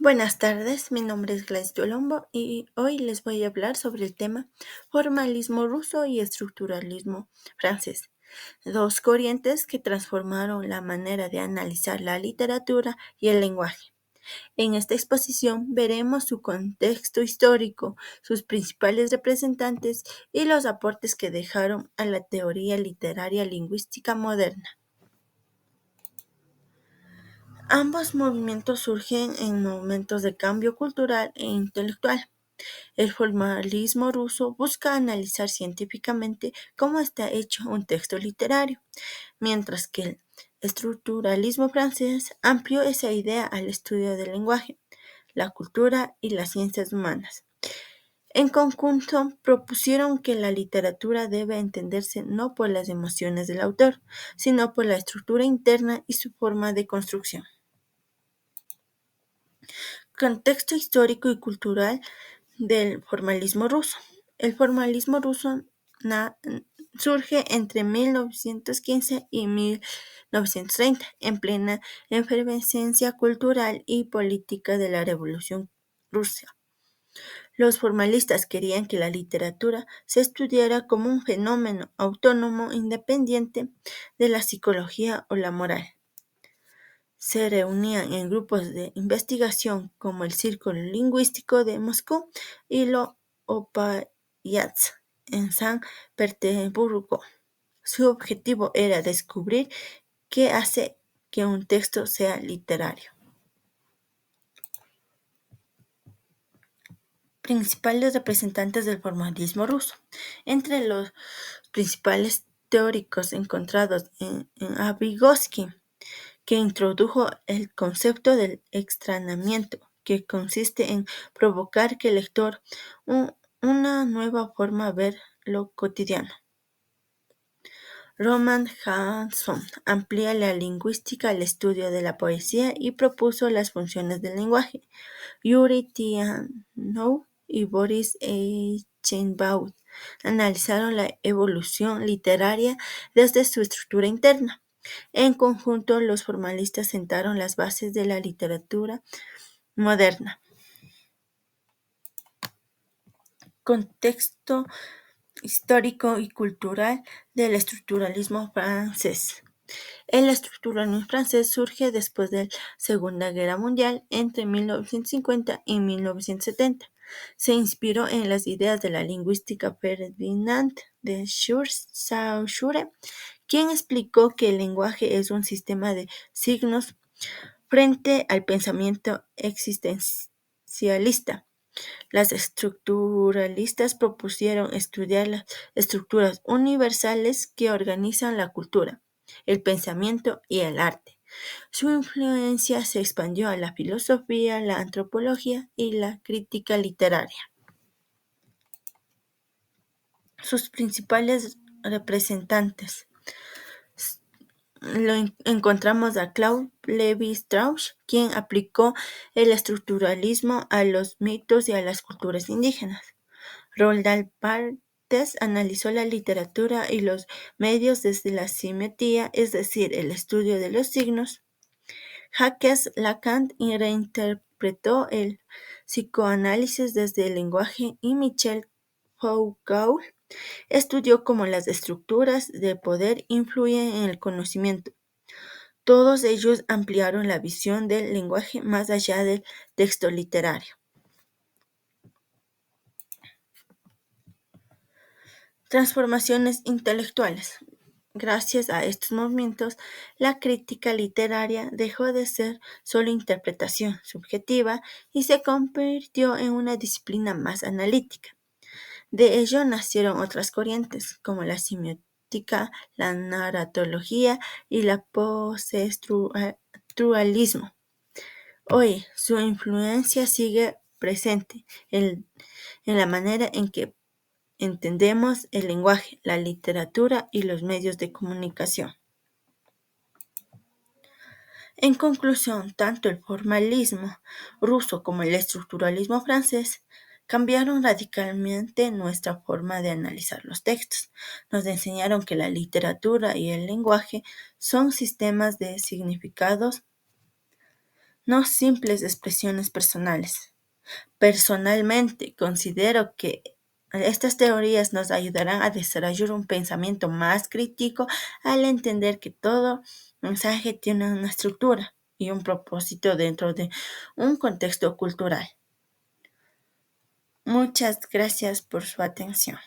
Buenas tardes, mi nombre es Gladys Yolombo y hoy les voy a hablar sobre el tema formalismo ruso y estructuralismo francés, dos corrientes que transformaron la manera de analizar la literatura y el lenguaje. En esta exposición veremos su contexto histórico, sus principales representantes y los aportes que dejaron a la teoría literaria lingüística moderna. Ambos movimientos surgen en momentos de cambio cultural e intelectual. El formalismo ruso busca analizar científicamente cómo está hecho un texto literario, mientras que el estructuralismo francés amplió esa idea al estudio del lenguaje, la cultura y las ciencias humanas. En conjunto, propusieron que la literatura debe entenderse no por las emociones del autor, sino por la estructura interna y su forma de construcción. Contexto histórico y cultural del formalismo ruso. El formalismo ruso surge entre 1915 y 1930, en plena efervescencia cultural y política de la Revolución Rusa. Los formalistas querían que la literatura se estudiara como un fenómeno autónomo independiente de la psicología o la moral. Se reunían en grupos de investigación como el Círculo Lingüístico de Moscú y lo Opayats en San Petersburgo. Su objetivo era descubrir qué hace que un texto sea literario. Principales representantes del formalismo ruso. Entre los principales teóricos encontrados en Vygotsky, que introdujo el concepto del extrañamiento, que consiste en provocar que el lector una nueva forma de ver lo cotidiano. Roman Hansson amplía la lingüística al estudio de la poesía y propuso las funciones del lenguaje. Yuri Tianov y Boris Eichenbaum analizaron la evolución literaria desde su estructura interna. En conjunto, los formalistas sentaron las bases de la literatura moderna. Contexto histórico y cultural del estructuralismo francés. El estructuralismo francés surge después de la Segunda Guerra Mundial, entre 1950 y 1970. Se inspiró en las ideas de la lingüística Ferdinand de Saussure, quien explicó que el lenguaje es un sistema de signos frente al pensamiento existencialista. Los estructuralistas propusieron estudiar las estructuras universales que organizan la cultura, el pensamiento y el arte. Su influencia se expandió a la filosofía, la antropología y la crítica literaria. Sus principales representantes encontramos a Claude Lévi-Strauss, quien aplicó el estructuralismo a los mitos y a las culturas indígenas. Roald Barthes analizó la literatura y los medios desde la simetría, es decir, el estudio de los signos. Jacques Lacan reinterpretó el psicoanálisis desde el lenguaje y Michel Foucault estudió cómo las estructuras de poder influyen en el conocimiento. Todos ellos ampliaron la visión del lenguaje más allá del texto literario. Transformaciones intelectuales. Gracias a estos movimientos, la crítica literaria dejó de ser solo interpretación subjetiva y se convirtió en una disciplina más analítica. De ello nacieron otras corrientes, como la semiótica, la narratología y la postestructuralismo. Hoy, su influencia sigue presente en la manera en que entendemos el lenguaje, la literatura y los medios de comunicación. En conclusión, tanto el formalismo ruso como el estructuralismo francés cambiaron radicalmente nuestra forma de analizar los textos. Nos enseñaron que la literatura y el lenguaje son sistemas de significados no simples expresiones personales. Personalmente, considero que estas teorías nos ayudarán a desarrollar un pensamiento más crítico al entender que todo mensaje tiene una estructura y un propósito dentro de un contexto cultural. Muchas gracias por su atención.